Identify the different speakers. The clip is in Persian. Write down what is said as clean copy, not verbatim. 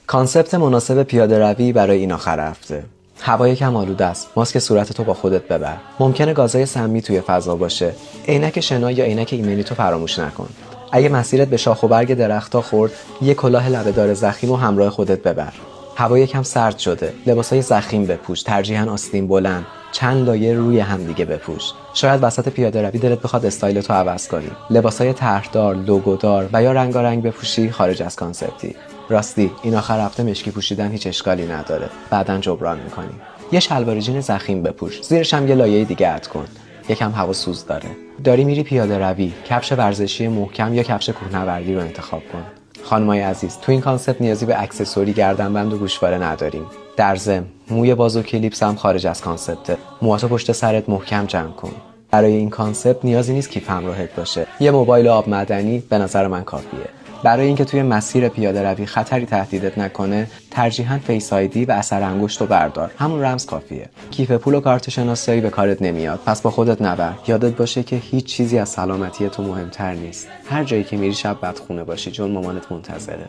Speaker 1: کانسپت مناسب پیاده‌روی برای این آخر هفته. هوا یکم آلوده است. ماسک صورتتو با خودت ببر. ممکنه گازهای سمی توی فضا باشه. عینک شنا یا عینک ایمنی تو فراموش نکن. اگه مسیرت به شاخ و برگ درخت‌ها خورد، یه کلاه لبه‌دار ضخیم رو همراه خودت ببر. هوا یکم سرد شده. لباسای ضخیم بپوش، ترجیحاً آستین بلند. چند لایه روی هم دیگه بپوش. شاید وسط پیاده‌روی دلت بخواد استایلتو عوض کنی. لباسای طرحدار، لوگودار و یا رنگارنگ بپوشی خارج از کانسپتی. راستی این آخر هفته مشکی پوشیدن هیچ اشکالی نداره. بعداً جبران می‌کنی. یه شلوار جین ضخیم بپوش. زیرش هم یه لایه دیگه اد کن. یکم هواسوز داره. داری میری پیاده‌روی، کفش ورزشی محکم یا کفش کوهنوردی رو انتخاب کن. خانمای عزیز، تو این کانسپت نیازی به اکسسوری، گردنبند و گوشواره نداریم. در ضمن موی باز و کلیپس هم خارج از کانسپته. موهاتو پشت سرت محکم جمع کن. برای این کانسپت نیازی نیست کیف همراهت باشه. یه موبایل آب معدنی به نظر من کافیه. برای اینکه توی مسیر پیاده‌روی خطری تهدیدت نکنه، ترجیحاً فیس آیدی و اثر انگشت رو بردار. همون رمز کافیه. کیف پول و کارت شناسایی به کارت نمیاد، پس با خودت نبر. یادت باشه که هیچ چیزی از سلامتی تو مهمتر نیست. هر جایی که میری شب بدخونه باشی، چون مامانت منتظره.